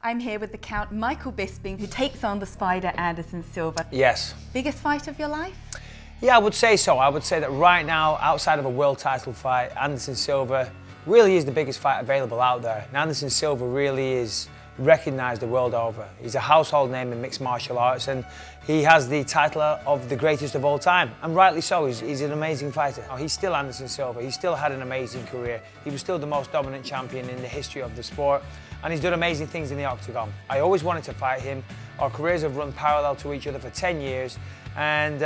I'm here with the Count Michael Bisping, who takes on the Spider Anderson Silva. Yes. Biggest fight of your life? Yeah, I would say so. I would say that right now, outside of a world title fight, Anderson Silva really is the biggest fight available out there. And Anderson Silva really is recognised the world over. He's a household name in mixed martial arts, and he has the title of the greatest of all time, and rightly so. He's an amazing fighter. He's still Anderson Silva. He still had an amazing career. He was still the most dominant champion in the history of the sport, and he's done amazing things in the octagon. I always wanted to fight him. Our careers have run parallel to each other for 10 years, and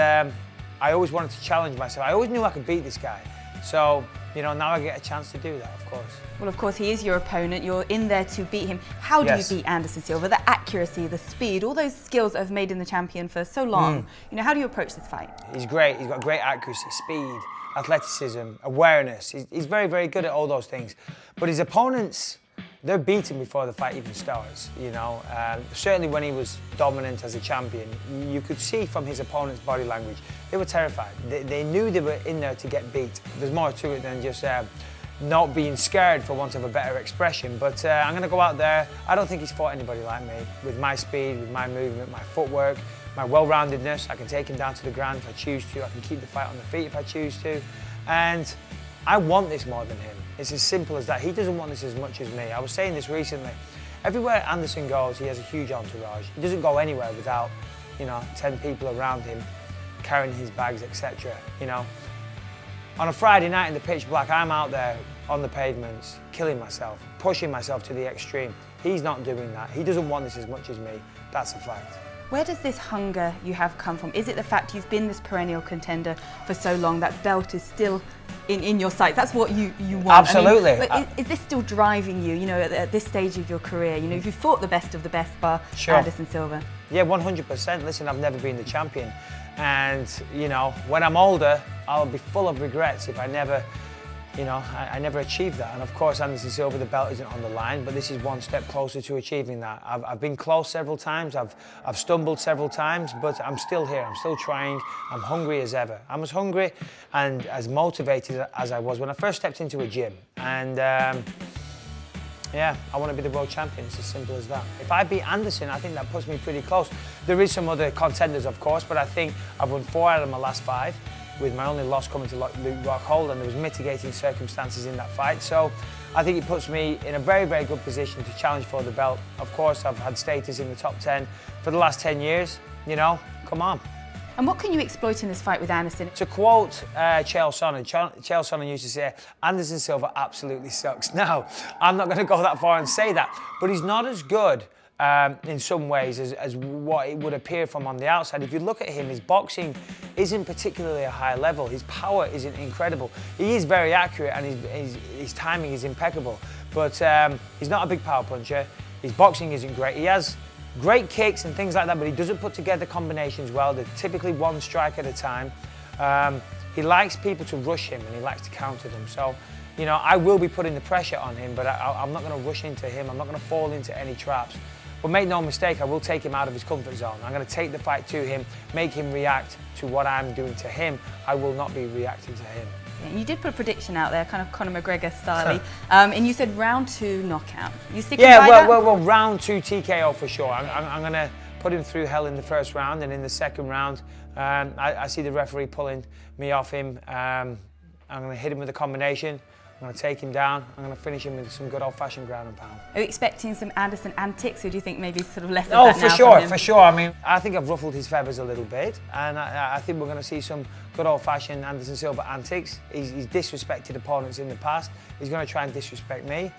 I always wanted to challenge myself. I always knew I could beat this guy. So, you know, now I get a chance to do that, of course. Well, of course, he is your opponent. You're in there to beat him. How do you beat Anderson Silva? The accuracy, the speed, all those skills that have made him the champion for so long. You know, how do you approach this fight? He's great. He's got great accuracy, speed, athleticism, awareness. He's very, very good at all those things. But his opponents, they're beaten before the fight even starts, you know. Certainly when he was dominant as a champion, you could see from his opponent's body language, they were terrified. They knew they were in there to get beat. There's more to it than just not being scared, for want of a better expression. But I'm going to go out there. I don't think he's fought anybody like me. With my speed, with my movement, my footwork, my well-roundedness, I can take him down to the ground if I choose to. I can keep the fight on the feet if I choose to. And I want this more than him. It's as simple as that. He doesn't want this as much as me. I was saying this recently. Everywhere Anderson goes, he has a huge entourage. He doesn't go anywhere without, you know, 10 people around him carrying his bags, etc. You know, on a Friday night in the pitch black, I'm out there on the pavements, killing myself, pushing myself to the extreme. He's not doing that. He doesn't want this as much as me. That's a fact. Where does this hunger you have come from? Is it the fact you've been this perennial contender for so long, that belt is still in your sights? That's what you want. Absolutely. I mean, but is this still driving you, you know, at this stage of your career? You know, if you fought the best of the best bar, Anderson Silva. Yeah, 100%. Listen, I've never been the champion. And, you know, when I'm older, I'll be full of regrets if I never, you know, I never achieved that. And of course, Anderson Silva, the belt isn't on the line, but this is one step closer to achieving that. I've been close several times, I've stumbled several times, but I'm still here, I'm still trying, I'm hungry as ever. I'm as hungry and as motivated as I was when I first stepped into a gym. And yeah, I want to be the world champion. It's as simple as that. If I beat Anderson, I think that puts me pretty close. There is some other contenders, of course, but I think I've won 4 out of my last 5, with my only loss coming to Luke Rockhold, and there was mitigating circumstances in that fight. So I think it puts me in a very, very good position to challenge for the belt. Of course, I've had status in the top 10 for the last 10 years. You know, come on. And what can you exploit in this fight with Anderson? To quote Chael Sonnen used to say, Anderson Silva absolutely sucks. Now, I'm not going to go that far and say that, but he's not as good in some ways as what it would appear from on the outside. If you look at him, his boxing isn't particularly a high level. His power isn't incredible. He is very accurate, and his timing is impeccable, but he's not a big power puncher. His boxing isn't great. He has great kicks and things like that, but he doesn't put together combinations well. They're typically one strike at a time. He likes people to rush him, and he likes to counter them. So, you know, I will be putting the pressure on him, but I'm not going to rush into him. I'm not going to fall into any traps. But make no mistake, I will take him out of his comfort zone. I'm going to take the fight to him, make him react to what I'm doing to him. I will not be reacting to him. You did put a prediction out there, kind of Conor McGregor style, and you said round 2 knockout. You sticking by that? Well, round 2 TKO for sure. I'm going to put him through hell in the first round, and in the second round, I see the referee pulling me off him. I'm going to hit him with a combination. I'm going to take him down. I'm going to finish him with some good old-fashioned ground and pound. Are you expecting some Anderson antics, or do you think maybe sort of less of that now? Oh, for sure. I mean, I think I've ruffled his feathers a little bit, and I think we're going to see some good old-fashioned Anderson Silva antics. He's disrespected opponents in the past. He's going to try and disrespect me.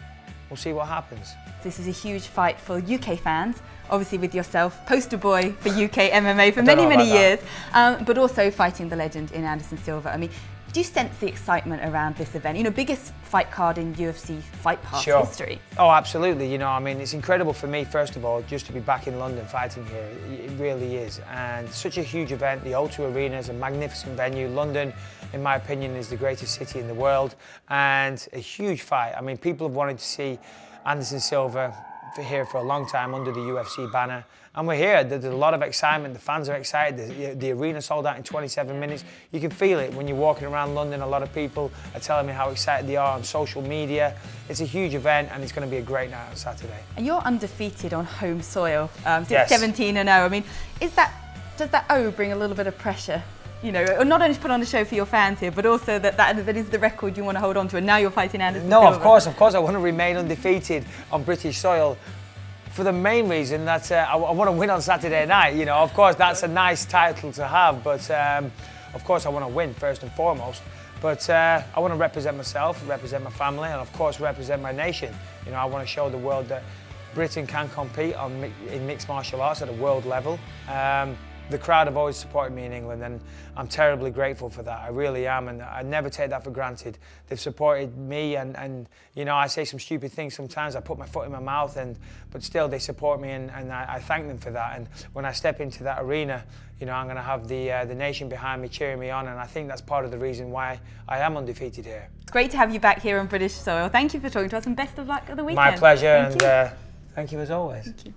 We'll see what happens. This is a huge fight for UK fans, obviously with yourself, poster boy for UK MMA for many, many years, but also fighting the legend in Anderson Silva. I mean, do you sense the excitement around this event? You know, biggest fight card in UFC Fight Pass history. Oh, absolutely. You know, I mean, it's incredible for me, first of all, just to be back in London fighting here. It really is. And such a huge event. The O2 Arena is a magnificent venue. London, in my opinion, is the greatest city in the world. And a huge fight. I mean, people have wanted to see Anderson Silva here for a long time under the UFC banner. And we're here. There's a lot of excitement. The fans are excited. The arena sold out in 27 minutes. You can feel it when you're walking around London. A lot of people are telling me how excited they are on social media. It's a huge event, and it's going to be a great night on Saturday. And you're undefeated on home soil since Yes. 17-0. I mean, does that O bring a little bit of pressure? You know, or not only to put on a show for your fans here, but also that is the record you want to hold on to, and now you're fighting Anderson No, Silva. of course, I want to remain undefeated on British soil. For the main reason that I want to win on Saturday night. You know, of course, that's a nice title to have, but of course, I want to win first and foremost. But I want to represent myself, represent my family, and of course, represent my nation. You know, I want to show the world that Britain can compete in mixed martial arts at a world level. The crowd have always supported me in England, and I'm terribly grateful for that. I really am, and I never take that for granted. They've supported me, and you know, I say some stupid things sometimes. I put my foot in my mouth, but still they support me, and I thank them for that. And when I step into that arena, you know, I'm going to have the nation behind me cheering me on, and I think that's part of the reason why I am undefeated here. It's great to have you back here on British soil. Thank you for talking to us, and best of luck at the weekend. My pleasure, thank you as always. Thank you.